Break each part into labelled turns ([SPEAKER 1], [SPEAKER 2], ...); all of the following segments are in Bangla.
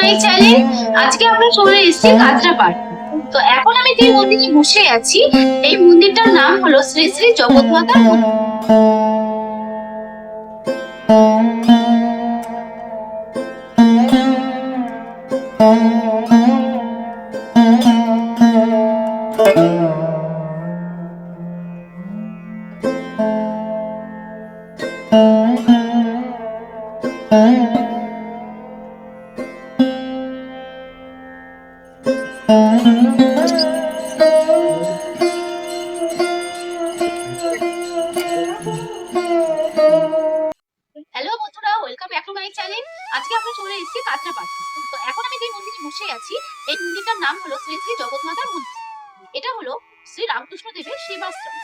[SPEAKER 1] My channel. আজকে আমরা চলে এসেছি কাঁচরাপাড়। তো এখন আমি যে মন্দিরে বসে আছি, এই মন্দিরটার নাম হলো শ্রী শ্রী জগৎমাতার মন্দির। হ্যালো বন্ধুরা, welcome back to my channel. আজকে আমরা চলে এসেছি কাঁচরাপাড়। তো এখন আমি যে মন্দিরে বসে আছি, এই মন্দিরটার নাম হলো শ্রী শ্রী জগৎমাতার মন্দির। এটা হলো শ্রী রামকৃষ্ণ দেবের সেবাশ্রম।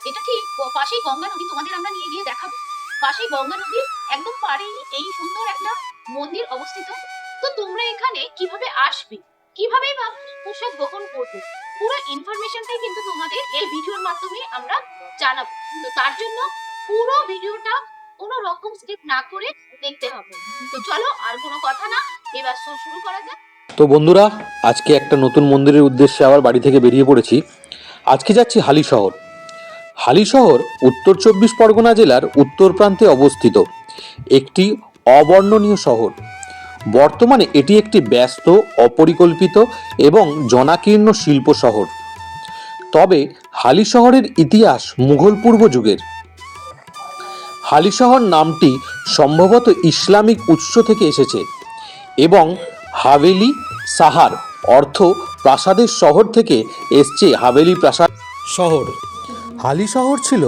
[SPEAKER 1] এটা ঠিক পাশেই গঙ্গা নদী, তোমাদের আমরা নিয়ে গিয়ে দেখাবো। পাশেই গঙ্গা নদীর একদম পাড়েই এই সুন্দর একটা মন্দির অবস্থিত। তো তোমরা এখানে কিভাবে আসবে, কিভাবে বা প্রসাদ গ্রহণ করবে, পুরো ইনফরমেশনটাই কিন্তু তোমাদের এই ভিডিওর মাধ্যমে আমরা জানাবো। তো তার জন্য পুরো ভিডিওটা কোনো রকম স্কিপ না করে দেখতে হবে। তো চলো আর কোনো কথা না, এবার শুরু করা যাক।
[SPEAKER 2] তো বন্ধুরা, আজকে একটা নতুন মন্দিরের উদ্দেশ্যে আবার বাড়ি থেকে বেরিয়ে পড়েছি। আজকে যাচ্ছি হালিশহর। হালিশহর উত্তর 24 পরগনা জেলার উত্তর প্রান্তে অবস্থিত একটি অবর্ণনীয় শহর। বর্তমানে এটি একটি ব্যস্ত, অপরিকল্পিত এবং জনাকীর্ণ শিল্প শহর। তবে হালিশহরের ইতিহাস মুঘল পূর্ব যুগের। হালিশহর নামটি সম্ভবত ইসলামিক উৎস থেকে এসেছে এবং হাভেলি সাহার অর্থ প্রাসাদের শহর থেকে এসছে হাভেলি প্রাসাদ শহর। হালি শহর ছিল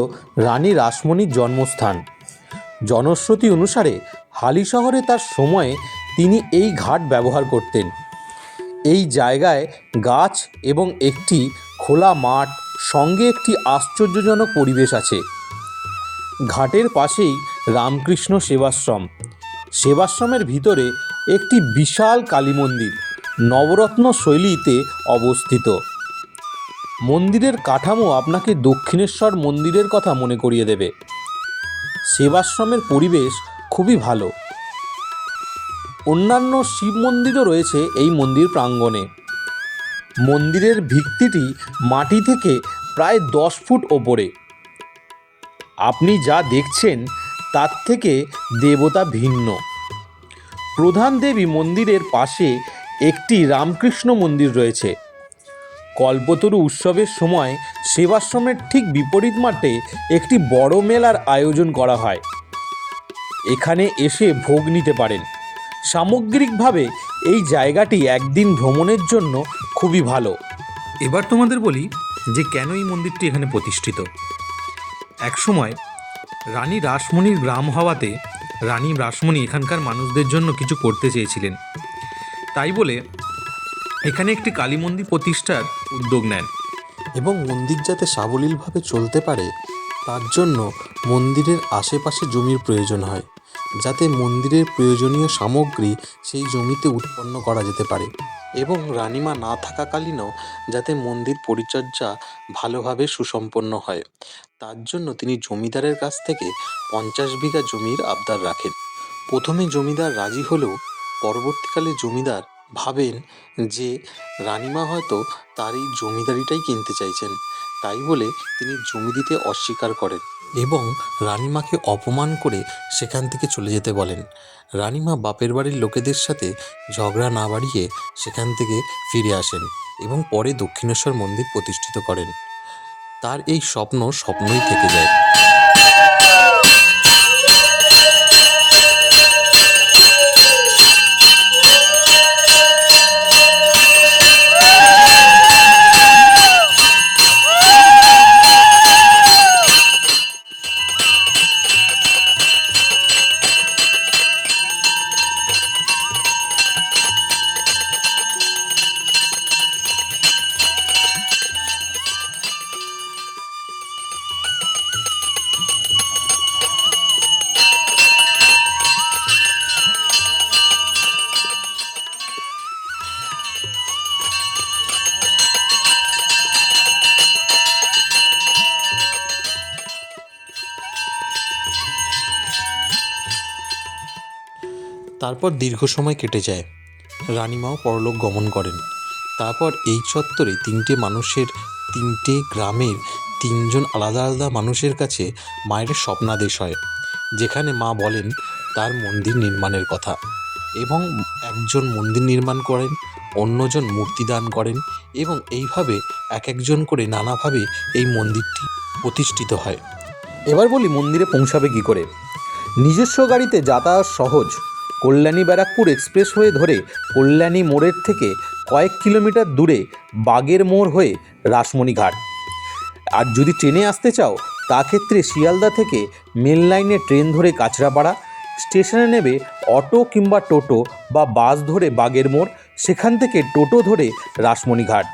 [SPEAKER 2] রানী রাসমণির জন্মস্থান। জনশ্রুতি অনুসারে হালি শহরে তার সময়ে তিনি এই ঘাট ব্যবহার করতেন। এই জায়গায় গাছ এবং একটি খোলা মাঠ সঙ্গে একটি আশ্চর্যজনক পরিবেশ আছে। ঘাটের পাশেই রামকৃষ্ণ সেবাশ্রম। সেবাশ্রমের ভিতরে একটি বিশাল কালী মন্দির নবরত্ন শৈলীতে অবস্থিত। মন্দিরের কাঠামো আপনাকে দক্ষিণেশ্বর মন্দিরের কথা মনে করিয়ে দেবে। সেবাশ্রমের পরিবেশ খুবই ভালো। অন্যান্য শিব মন্দিরও রয়েছে এই মন্দির প্রাঙ্গণে। মন্দিরের ভিত্তিটি মাটি থেকে প্রায় 10 ফুট ওপরে। আপনি যা দেখছেন তার থেকে দেবতা ভিন্ন। প্রধান দেবী মন্দিরের পাশে একটি রামকৃষ্ণ মন্দির রয়েছে। কল্পতরু উৎসবের সময় সেবাশ্রমের ঠিক বিপরীত মাঠে একটি বড় মেলার আয়োজন করা হয়। এখানে এসে ভোগ নিতে পারেন। সামগ্রিকভাবে এই জায়গাটি একদিন ভ্রমণের জন্য খুবই ভালো। এবার তোমাদের বলি যে কেন এই মন্দিরটি এখানে প্রতিষ্ঠিত। একসময় রানী রাসমণির গ্রাম হওয়াতে রানী রাসমণি এখানকার মানুষদের জন্য কিছু করতে চেয়েছিলেন। তাই বলে এখানে একটি কালী মন্দির প্রতিষ্ঠার উদ্যোগ নেন এবং মন্দির যাতে সাবলীলভাবে চলতে পারে তার জন্য মন্দিরের আশেপাশে জমির প্রয়োজন হয়, যাতে মন্দিরের প্রয়োজনীয় সামগ্রী সেই জমিতে উৎপন্ন করা যেতে পারে এবং রানীমা না থাকাকালীনও যাতে মন্দির পরিচর্যা ভালোভাবে সুসম্পন্ন হয়। তার জন্য তিনি জমিদারের কাছ থেকে 50 বিঘা জমির আবদার রাখেন। প্রথমে জমিদার রাজি হলেও পরবর্তীকালে জমিদার ভাবেন যে রানীমা হয়তো তার এই জমিদারিটাই কিনতে চাইছেন, তাই বলে তিনি জমি দিতে অস্বীকার করেন এবং রানীমাকে অপমান করে সেখান থেকে চলে যেতে বলেন। রানীমা বাপের বাড়ির লোকেদের সাথে ঝগড়া না বাড়িয়ে সেখান থেকে ফিরে আসেন এবং পরে দক্ষিণেশ্বর মন্দির প্রতিষ্ঠিত করেন। তার এই স্বপ্ন স্বপ্নই থেকে যায়। তারপর দীর্ঘ সময় কেটে যায়। রানীমাও পরলোক গমন করেন। তারপর এই চত্বরে তিনটে গ্রামের তিনজন আলাদা আলাদা মানুষের কাছে মায়ের স্বপ্নাদেশ হয়, যেখানে মা বলেন তার মন্দির নির্মাণের কথা, এবং একজন মন্দির নির্মাণ করেন, অন্যজন মূর্তি দান করেন, এবং এইভাবে এক একজন করে নানাভাবে এই মন্দিরটি প্রতিষ্ঠিত হয়। এবার বলি মন্দিরে পৌঁছাবে কী করে। নিজস্ব গাড়িতে যাতায়াত সহজ। কল্যাণী ব্যারাকপুর এক্সপ্রেস হয়ে ধরে কল্যাণী মোড়ের থেকে কয়েক কিলোমিটার দূরে বাগের মোড় হয়ে রাসমণি ঘাট। আর যদি ট্রেনে আসতে চাও তা ক্ষেত্রে শিয়ালদা থেকে মেন লাইনে ট্রেন ধরে কাঁচরাপাড়া স্টেশনে নেবে অটো কিংবা টোটো বা বাস ধরে বাগের মোড়, সেখান থেকে টোটো ধরে রাসমণি ঘাট,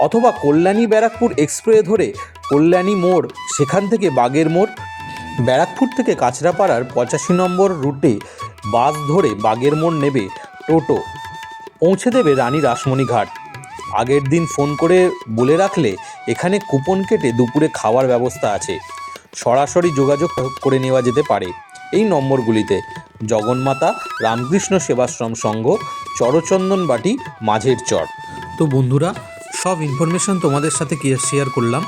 [SPEAKER 2] অথবা কল্যাণী ব্যারাকপুর এক্সপ্রেস ধরে কল্যাণী মোড়, সেখান থেকে বাগের মোড়। ব্যারাকপুর থেকে কাঁচরাপাড়ার 85 নম্বর রুটে বাস ধরে বাগের মোড় নেবে টোটো, পৌঁছে দেবে রানী রাসমণি ঘাট। আগের দিন ফোন করে বলে রাখলে এখানে কুপন কেটে দুপুরে খাওয়ার ব্যবস্থা আছে। সরাসরি যোগাযোগ করে নেওয়া যেতে পারে এই নম্বরগুলিতে: জগন্মাতা রামকৃষ্ণ সেবাশ্রম সংঘ, চরচন্দনবাটি, মাঝের চর। তো বন্ধুরা, সব ইনফরমেশন তোমাদের সাথে শেয়ার করলাম,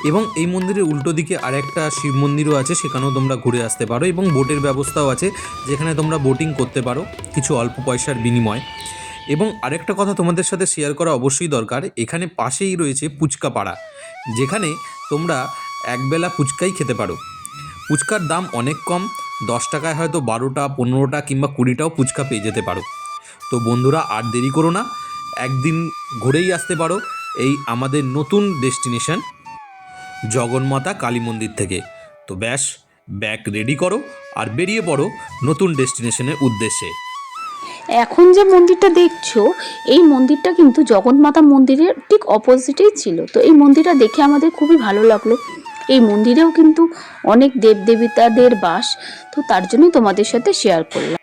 [SPEAKER 2] এবং এই মন্দিরের উল্টো দিকে আরেকটা শিব মন্দিরও আছে, সেখানেও তোমরা ঘুরে আসতে পারো, এবং বোটের ব্যবস্থাও আছে যেখানে তোমরা বোটিং করতে পারো কিছু অল্প পয়সার বিনিময়। এবং আরেকটা কথা তোমাদের সাথে শেয়ার করা অবশ্যই দরকার, এখানে পাশেই রয়েছে ফুচকা পাড়া, যেখানে তোমরা একবেলা ফুচকাই খেতে পারো। ফুচকার দাম অনেক কম, 10 টাকায় হয়তো 12টা 15টা কিংবা 20টাও ফুচকা পেয়ে যেতে পারো। তো বন্ধুরা, আর দেরি করো না, একদিন ঘুরেই আসতে পারো এই আমাদের নতুন ডেস্টিনেশন জগন্মাতা কালী মন্দির থেকে। তো ব্যাস, ব্যাগ রেডি করো আর বেরিয়ে পড়ো নতুন ডেস্টিনেশনের উদ্দেশ্যে।
[SPEAKER 1] এখন যে মন্দিরটা দেখছো, এই মন্দিরটা কিন্তু জগন্মাতা মন্দিরের ঠিক অপোজিটেই ছিল। তো এই মন্দিরটা দেখে আমাদের খুবই ভালো লাগলো। এই মন্দিরেও কিন্তু অনেক দেবদেবতাদের বাস, তো তার জন্যই তোমাদের সাথে শেয়ার করলাম।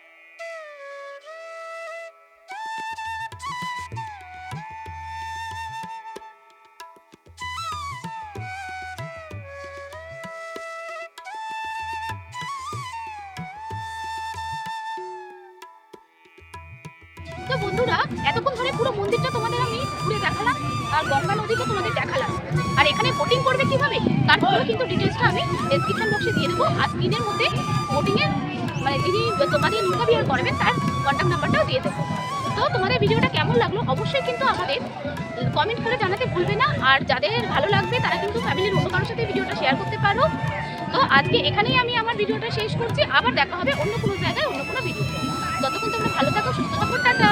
[SPEAKER 1] তো বন্ধুরা, এতক্ষণ ধরে পুরো মন্দিরটা তোমাদের আমি ঘুরে দেখালাম, আর গঙ্গা নদীকে তোমাদের দেখালাম। আর এখানে বোটিং করবে কিভাবে তার পুরো কিন্তু ডিটেলসটা আমি ডেসক্রিপশন বক্সে দিয়ে দেবো। আর স্ক্রিনের মধ্যে বোটিং এর যিনি তোমাদের নৌকা বিহার করবেন তার কন্ট্যাক্ট নাম্বারটাও দিয়ে দেবো। তো তোমাদের ভিডিওটা কেমন লাগলো অবশ্যই কিন্তু আমাদের কমেন্ট করে জানাতে ভুলবে না। আর যাদের ভালো লাগবে তারা কিন্তু ফ্যামিলির অন্য কারোর সাথে ভিডিওটা শেয়ার করতে পারো। তো আজকে এখানেই আমি আমার ভিডিওটা শেষ করছি, আবার দেখা হবে অন্য কোনো জায়গায় অন্য কোনো ভিডিওতে। ততক্ষণ তোমরা ভালো থাকো, সুস্থ থাকো, টাটা।